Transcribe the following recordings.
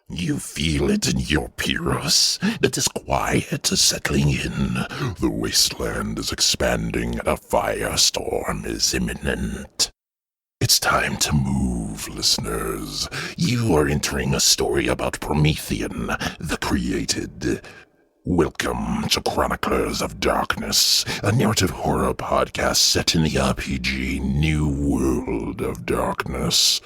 You feel it in your Pyrrhus? The disquiet is settling in. The wasteland is expanding and a firestorm is imminent. It's time to move, listeners. You are entering a story about Promethean, the created. Welcome to Chroniclers of Darkness, a narrative horror podcast set in the RPG New World of Darkness.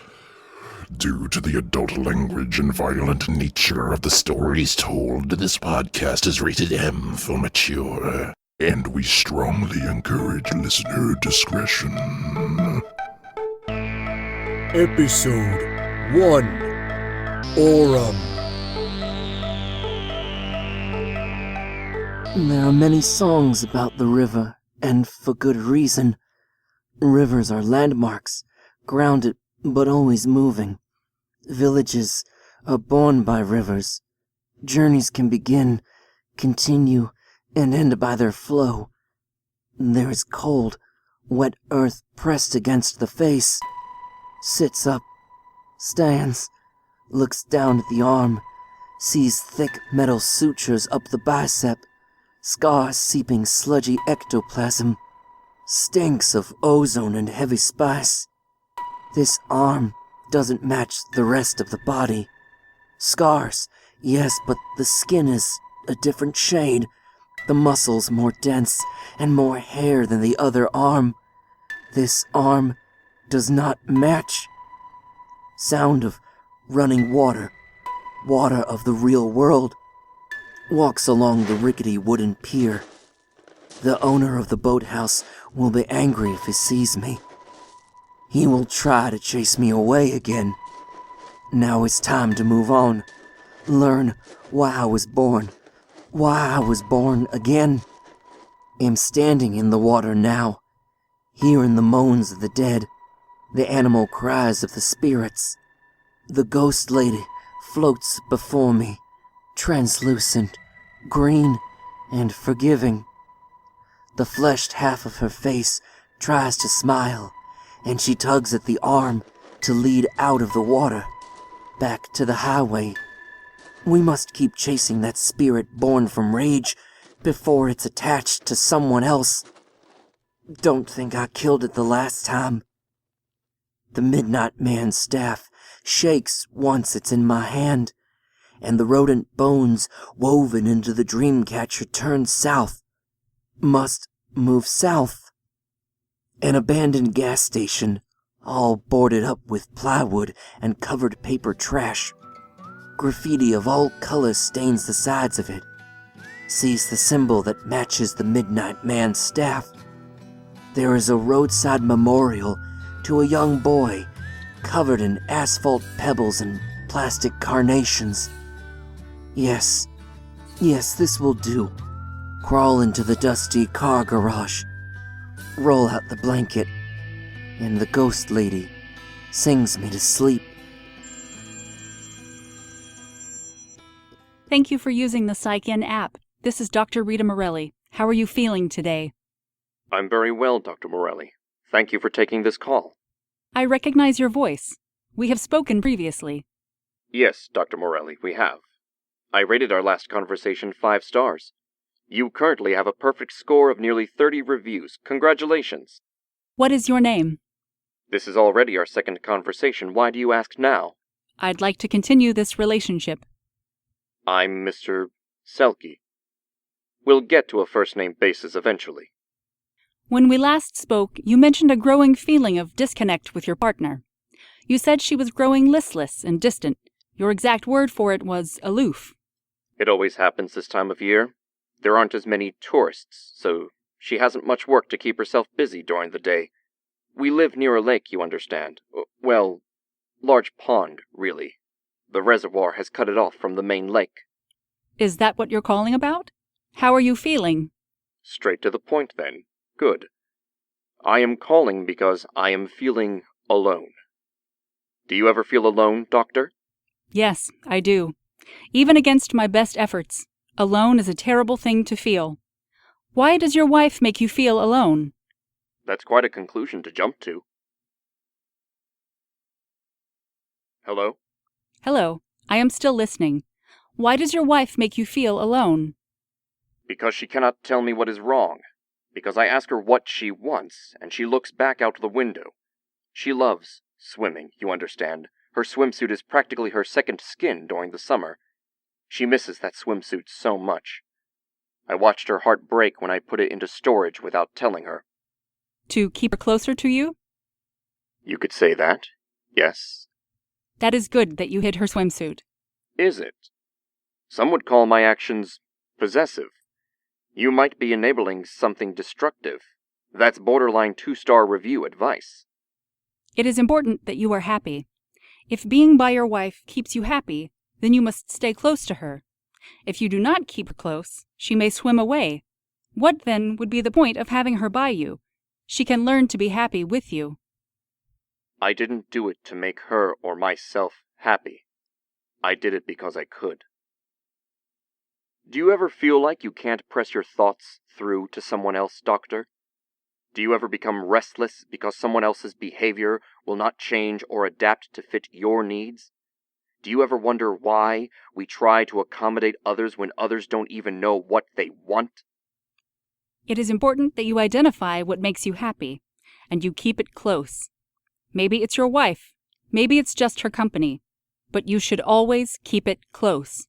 Due to the adult language and violent nature of the stories told, this podcast is rated M for mature, and we strongly encourage listener discretion. Episode 1 Aurum. There are many songs about the river, and for good reason. Rivers are landmarks, grounded but always moving. Villages are born by rivers. Journeys can begin, continue, and end by their flow. There is cold, wet earth pressed against the face. Sits up, stands, looks down at the arm, sees thick metal sutures up the bicep, scars seeping sludgy ectoplasm, stinks of ozone and heavy spice. This arm doesn't match the rest of the body. Scars, yes, but the skin is a different shade, the muscles more dense and more hair than the other arm. This arm does not match. Sound of running water, water of the real world. Walks along the rickety wooden pier. The owner of the boathouse will be angry if he sees me. He will try to chase me away again. Now it's time to move on. Learn why I was born. Why I was born again. Am standing in the water now, hearing the moans of the dead, the animal cries of the spirits. The ghost lady floats before me, translucent, green, and forgiving. The fleshed half of her face tries to smile, and she tugs at the arm to lead out of the water, back to the highway. We must keep chasing that spirit born from rage before it's attached to someone else. Don't think I killed it the last time. The Midnight Man's staff shakes once it's in my hand, and the rodent bones woven into the dreamcatcher turn south. Must move south. An abandoned gas station, all boarded up with plywood and covered paper trash. Graffiti of all colors stains the sides of it. Sees the symbol that matches the Midnight Man's staff. There is a roadside memorial to a young boy covered in asphalt pebbles and plastic carnations. Yes, this will do. Crawl into the dusty car garage, roll out the blanket, and the ghost lady sings me to sleep. Thank you for using the PsychIn app. This is Dr. Rita Morelli. How are you feeling today? I'm very well, Dr. Morelli. Thank you for taking this call. I recognize your voice. We have spoken previously. Yes, Dr. Morelli, we have. I rated our last conversation 5 stars. You currently have a perfect score of nearly 30 reviews. Congratulations. What is your name? This is already our second conversation. Why do you ask now? I'd like to continue this relationship. I'm Mr. Selke. We'll get to a first-name basis eventually. When we last spoke, you mentioned a growing feeling of disconnect with your partner. You said she was growing listless and distant. Your exact word for it was aloof. It always happens this time of year. There aren't as many tourists, so she hasn't much work to keep herself busy during the day. We live near a lake, you understand. Well, large pond, really. The reservoir has cut it off from the main lake. Is that what you're calling about? How are you feeling? Straight to the point, then. Good. I am calling because I am feeling alone. Do you ever feel alone, Doctor? Yes, I do. Even against my best efforts. Alone is a terrible thing to feel. Why does your wife make you feel alone? That's quite a conclusion to jump to. Hello? Hello. I am still listening. Why does your wife make you feel alone? Because she cannot tell me what is wrong. Because I ask her what she wants, and she looks back out the window. She loves swimming, you understand. Her swimsuit is practically her second skin during the summer. She misses that swimsuit so much. I watched her heart break when I put it into storage without telling her. To keep her closer to you? You could say that, yes. That is good that you hid her swimsuit. Is it? Some would call my actions possessive. You might be enabling something destructive. That's borderline 2-star review advice. It is important that you are happy. If being by your wife keeps you happy, then you must stay close to her. If you do not keep her close, she may swim away. What, then, would be the point of having her by you? She can learn to be happy with you. I didn't do it to make her or myself happy. I did it because I could. Do you ever feel like you can't press your thoughts through to someone else, Doctor? Do you ever become restless because someone else's behavior will not change or adapt to fit your needs? Do you ever wonder why we try to accommodate others when others don't even know what they want? It is important that you identify what makes you happy, and you keep it close. Maybe it's your wife, maybe it's just her company, but you should always keep it close.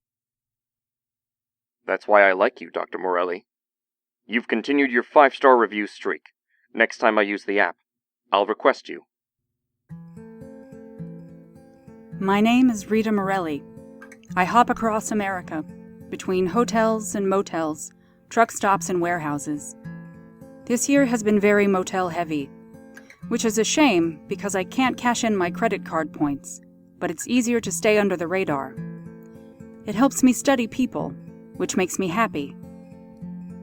That's why I like you, Dr. Morelli. You've continued your 5-star review streak. Next time I use the app, I'll request you. My name is Rita Morelli. I hop across America, between hotels and motels, truck stops and warehouses. This year has been very motel-heavy, which is a shame because I can't cash in my credit card points, but it's easier to stay under the radar. It helps me study people, which makes me happy.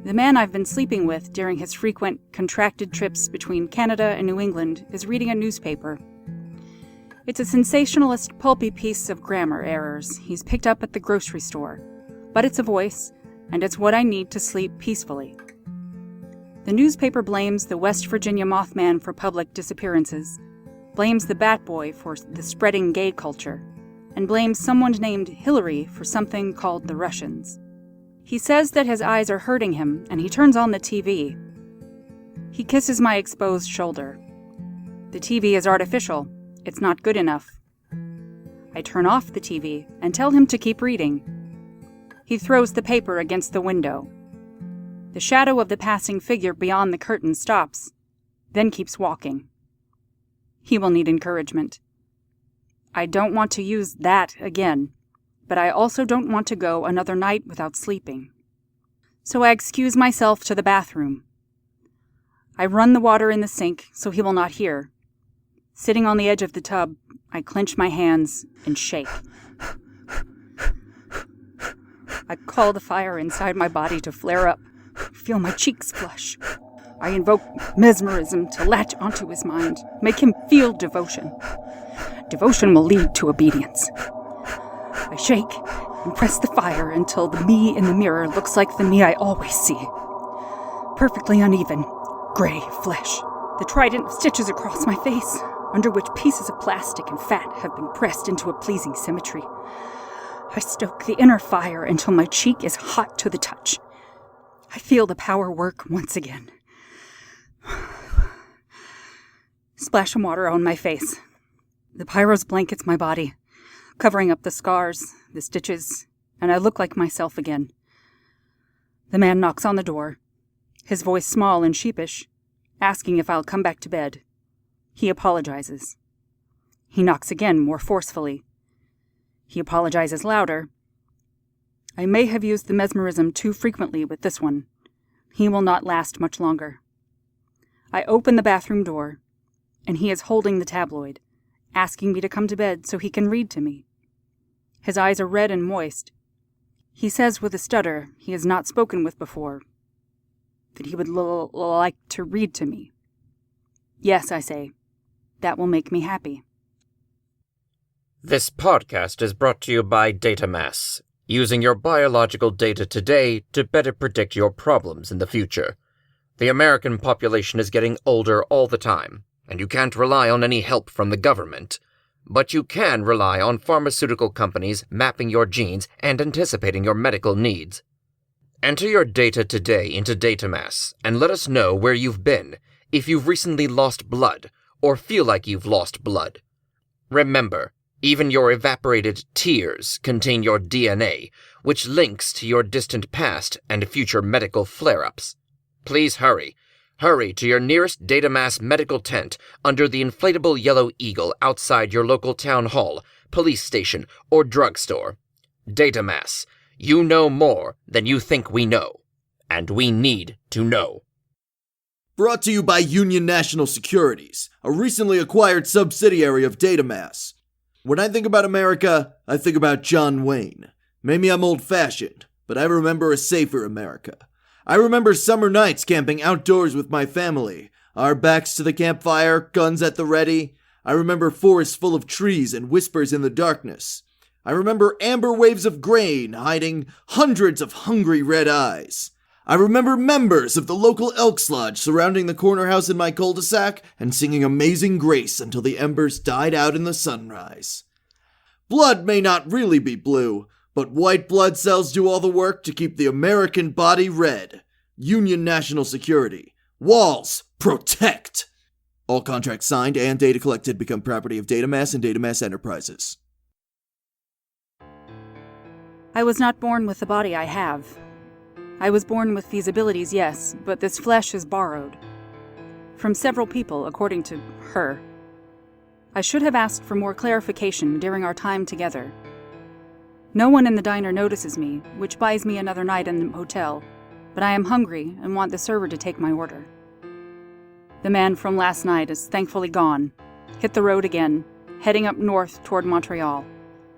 The man I've been sleeping with during his frequent, contracted trips between Canada and New England is reading a newspaper. It's a sensationalist, pulpy piece of grammar errors he's picked up at the grocery store, but it's a voice, and it's what I need to sleep peacefully. The newspaper blames the West Virginia Mothman for public disappearances, blames the Bat Boy for the spreading gay culture, and blames someone named Hillary for something called the Russians. He says that his eyes are hurting him, and he turns on the TV. He kisses my exposed shoulder. The TV is artificial. It's not good enough. I turn off the TV and tell him to keep reading. He throws the paper against the window. The shadow of the passing figure beyond the curtain stops, then keeps walking. He will need encouragement. I don't want to use that again, but I also don't want to go another night without sleeping. So I excuse myself to the bathroom. I run the water in the sink so he will not hear. Sitting on the edge of the tub, I clench my hands and shake. I call the fire inside my body to flare up, feel my cheeks flush. I invoke mesmerism to latch onto his mind, make him feel devotion. Devotion will lead to obedience. I shake and press the fire until the me in the mirror looks like the me I always see. Perfectly uneven, gray flesh. The trident stitches across my face, under which pieces of plastic and fat have been pressed into a pleasing symmetry. I stoke the inner fire until my cheek is hot to the touch. I feel the power work once again. Splash of water on my face. The pyros blankets my body, covering up the scars, the stitches, and I look like myself again. The man knocks on the door, his voice small and sheepish, asking if I'll come back to bed. He apologizes. He knocks again, more forcefully. He apologizes louder. I may have used the mesmerism too frequently with this one. He will not last much longer. I open the bathroom door, and he is holding the tabloid, asking me to come to bed so he can read to me. His eyes are red and moist. He says with a stutter he has not spoken with before, that he would like to read to me. Yes, I say. That will make me happy. This podcast is brought to you by DataMass, using your biological data today to better predict your problems in the future. The American population is getting older all the time, and you can't rely on any help from the government. but you can rely on pharmaceutical companies mapping your genes and anticipating your medical needs. Enter your data today into Datamass and let us know where you've been, if you've recently lost blood, or feel like you've lost blood. Remember, even your evaporated tears contain your DNA, which links to your distant past and future medical flare-ups. Please hurry. Hurry to your nearest Datamass medical tent under the inflatable yellow eagle outside your local town hall, police station, or drugstore. Datamass, you know more than you think we know, and we need to know. Brought to you by Union National Securities, a recently acquired subsidiary of Datamass. When I think about America, I think about John Wayne. Maybe I'm old-fashioned, but I remember a safer America. I remember summer nights camping outdoors with my family, our backs to the campfire, guns at the ready. I remember forests full of trees and whispers in the darkness. I remember amber waves of grain hiding hundreds of hungry red eyes. I remember members of the local Elks Lodge surrounding the corner house in my cul-de-sac and singing Amazing Grace until the embers died out in the sunrise. Blood may not really be blue, but white blood cells do all the work to keep the American body red. Union National Security. Walls protect! All contracts signed and data collected become property of Datamass and Datamass Enterprises. I was not born with the body I have. I was born with these abilities, yes, but this flesh is borrowed. From several people, according to her. I should have asked for more clarification during our time together. No one in the diner notices me, which buys me another night in the hotel, but I am hungry and want the server to take my order. The man from last night is thankfully gone, hit the road again, heading up north toward Montreal.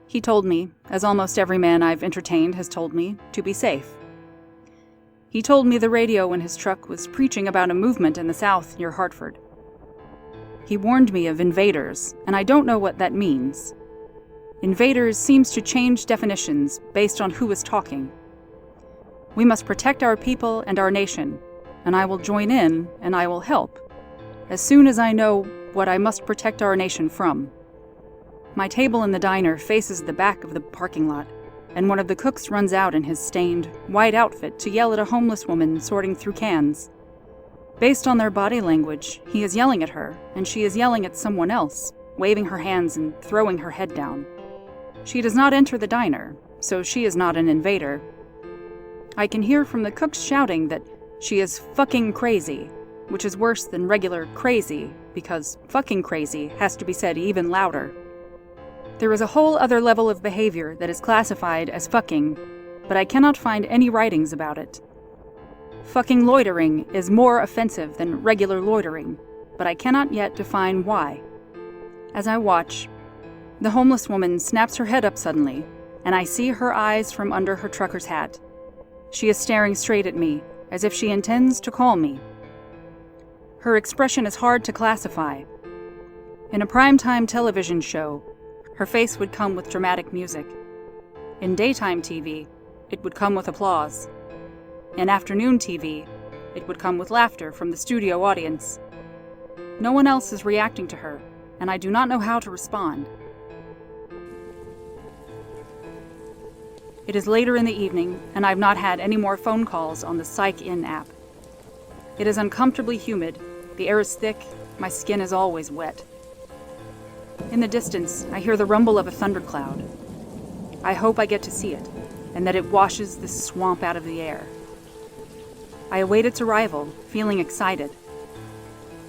He told me, as almost every man I've entertained has told me, to be safe. He told me the radio in his truck was preaching about a movement in the south near Hartford. He warned me of invaders, and I don't know what that means. Invaders seems to change definitions based on who is talking. We must protect our people and our nation, and I will join in and I will help, as soon as I know what I must protect our nation from. My table in the diner faces the back of the parking lot, and one of the cooks runs out in his stained, white outfit to yell at a homeless woman sorting through cans. Based on their body language, he is yelling at her, and she is yelling at someone else, waving her hands and throwing her head down. She does not enter the diner, so she is not an invader. I can hear from the cooks shouting that she is fucking crazy, which is worse than regular crazy, because fucking crazy has to be said even louder. There is a whole other level of behavior that is classified as fucking, but I cannot find any writings about it. Fucking loitering is more offensive than regular loitering, but I cannot yet define why. As I watch, the homeless woman snaps her head up suddenly, and I see her eyes from under her trucker's hat. She is staring straight at me, as if she intends to call me. Her expression is hard to classify. In a primetime television show, her face would come with dramatic music. In daytime TV, it would come with applause. In afternoon TV, it would come with laughter from the studio audience. No one else is reacting to her, and I do not know how to respond. It is later in the evening, and I've not had any more phone calls on the Psych-In app. It is uncomfortably humid, the air is thick, my skin is always wet. In the distance, I hear the rumble of a thundercloud. I hope I get to see it, and that it washes this swamp out of the air. I await its arrival, feeling excited.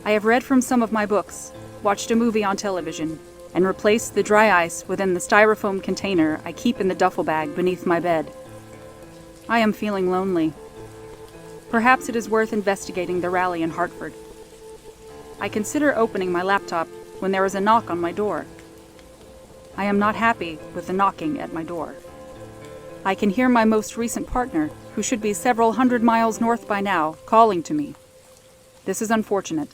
I have read from some of my books, watched a movie on television, and replaced the dry ice within the styrofoam container I keep in the duffel bag beneath my bed. I am feeling lonely. Perhaps it is worth investigating the rally in Hartford. I consider opening my laptop when there is a knock on my door. I am not happy with the knocking at my door. I can hear my most recent partner, who should be several hundred miles north by now, calling to me. This is unfortunate.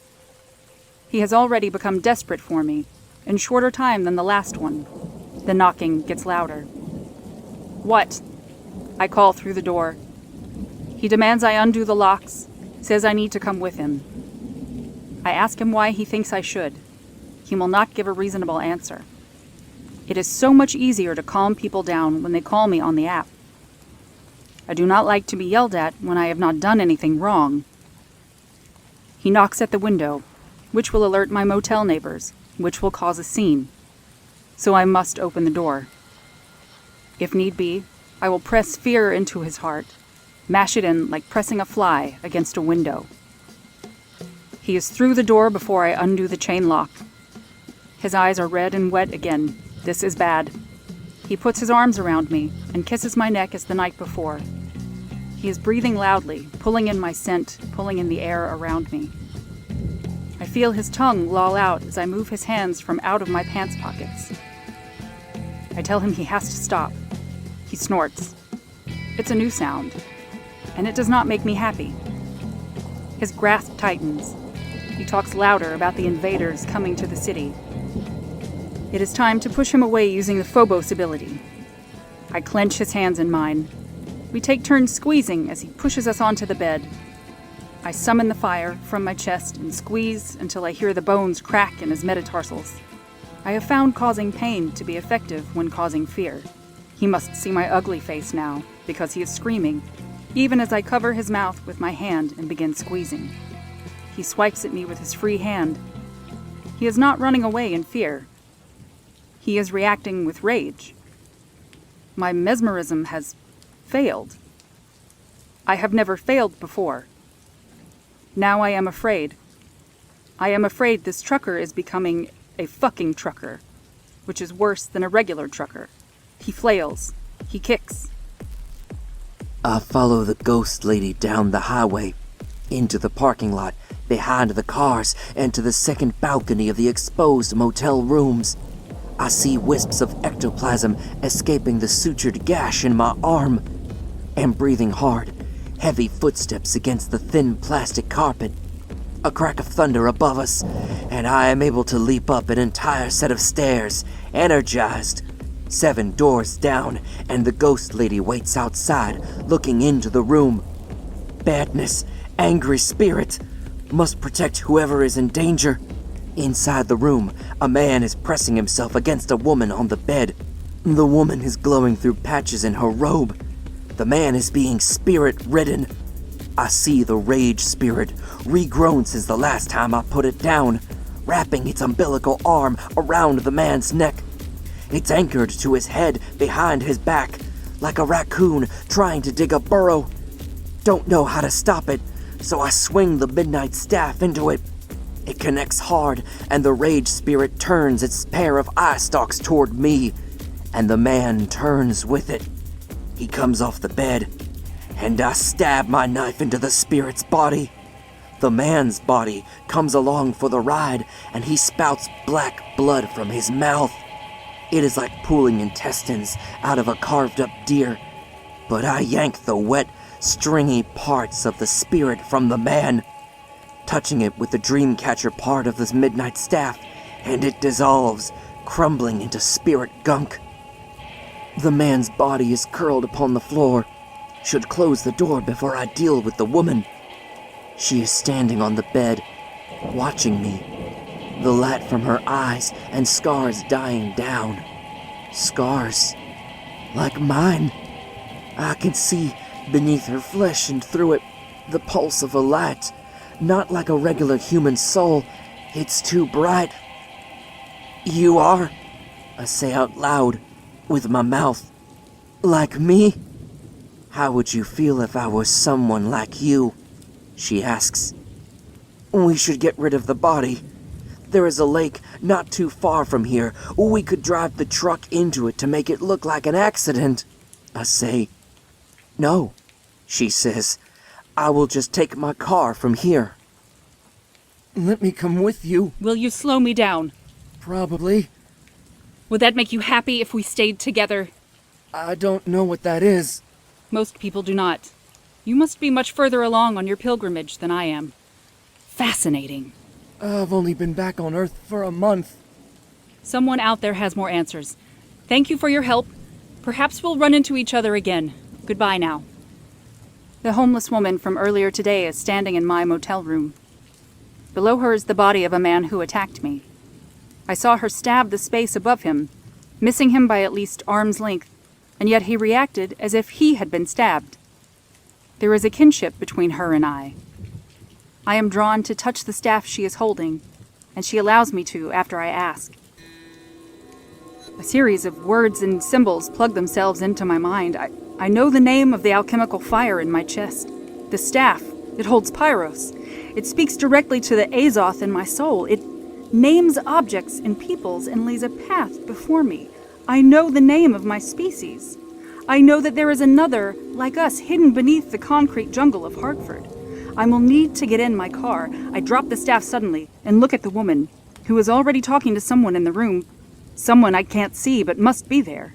He has already become desperate for me, in shorter time than the last one. The knocking gets louder. What? I call through the door. He demands I undo the locks, says I need to come with him. I ask him why he thinks I should. He will not give a reasonable answer. It is so much easier to calm people down when they call me on the app. I do not like to be yelled at when I have not done anything wrong. He knocks at the window, which will alert my motel neighbors, which will cause a scene. So I must open the door. If need be, I will press fear into his heart, mash it in like pressing a fly against a window. He is through the door before I undo the chain lock. His eyes are red and wet again. This is bad. He puts his arms around me and kisses my neck as the night before. He is breathing loudly, pulling in my scent, pulling in the air around me. I feel his tongue loll out as I move his hands from out of my pants pockets. I tell him he has to stop. He snorts. It's a new sound, and it does not make me happy. His grasp tightens. He talks louder about the invaders coming to the city. It is time to push him away using the Phobos ability. I clench his hands in mine. We take turns squeezing as he pushes us onto the bed. I summon the fire from my chest and squeeze until I hear the bones crack in his metatarsals. I have found causing pain to be effective when causing fear. He must see my ugly face now, because he is screaming, even as I cover his mouth with my hand and begin squeezing. He swipes at me with his free hand. He is not running away in fear. He is reacting with rage. My mesmerism has failed. I have never failed before. Now I am afraid. I am afraid this trucker is becoming a fucking trucker, which is worse than a regular trucker. He flails. He kicks. I follow the ghost lady down the highway, into the parking lot, behind the cars, and to the second balcony of the exposed motel rooms. I see wisps of ectoplasm escaping the sutured gash in my arm. Am breathing hard, heavy footsteps against the thin plastic carpet. A crack of thunder above us, and I am able to leap up an entire set of stairs, energized. 7 doors down, and the ghost lady waits outside, looking into the room. Badness, angry spirit, must protect whoever is in danger. Inside the room, a man is pressing himself against a woman on the bed. The woman is glowing through patches in her robe. The man is being spirit-ridden. I see the rage spirit, regrown since the last time I put it down, wrapping its umbilical arm around the man's neck. It's anchored to his head behind his back, like a raccoon trying to dig a burrow. Don't know how to stop it, so I swing the midnight staff into it. It connects hard, and the rage spirit turns its pair of eye stalks toward me, and the man turns with it. He comes off the bed, and I stab my knife into the spirit's body. The man's body comes along for the ride, and he spouts black blood from his mouth. It is like pulling intestines out of a carved-up deer, but I yank the wet, stringy parts of the spirit from the man, touching it with the dreamcatcher part of this midnight staff, and it dissolves, crumbling into spirit gunk. The man's body is curled upon the floor. Should close the door before I deal with the woman. She is standing on the bed, watching me. The light from her eyes and scars dying down. Scars like mine. I can see beneath her flesh and through it the pulse of a light. Not like a regular human soul. It's too bright. You are, I say out loud, with my mouth. Like me? How would you feel if I was someone like you? She asks. We should get rid of the body. There is a lake not too far from here. We could drive the truck into it to make it look like an accident. I say. No, she says. I will just take my car from here. Let me come with you. Will you slow me down? Probably. Would that make you happy if we stayed together? I don't know what that is. Most people do not. You must be much further along on your pilgrimage than I am. Fascinating. I've only been back on Earth for a month. Someone out there has more answers. Thank you for your help. Perhaps we'll run into each other again. Goodbye now. The homeless woman from earlier today is standing in my motel room. Below her is the body of a man who attacked me. I saw her stab the space above him, missing him by at least arm's length, and yet he reacted as if he had been stabbed. There is a kinship between her and I. I am drawn to touch the staff she is holding, and she allows me to after I ask. A series of words and symbols plug themselves into my mind. I know the name of the alchemical fire in my chest. The staff, it holds Pyros. It speaks directly to the Azoth in my soul. It names objects and peoples and lays a path before me. I know the name of my species. I know that there is another, like us, hidden beneath the concrete jungle of Hartford. I will need to get in my car. I drop the staff suddenly and look at the woman, who is already talking to someone in the room. Someone I can't see, but must be there.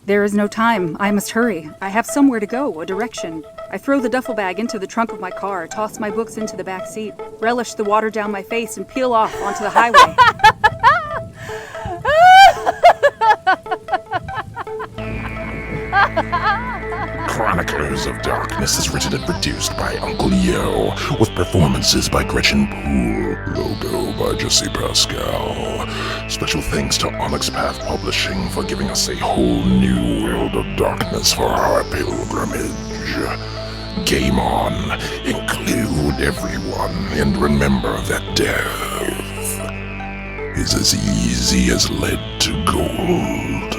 There is no time. I must hurry. I have somewhere to go, a direction. I throw the duffel bag into the trunk of my car, toss my books into the back seat, relish the water down my face, and peel off onto the highway. Chroniclers of Darkness is written and produced by Uncle Yo, with performances by Gretchen Poole, logo by Jesse Pascal. Special thanks to Onyx Path Publishing for giving us a whole new world of darkness for our pilgrimage. Game on, include everyone, and remember that death is as easy as lead to gold.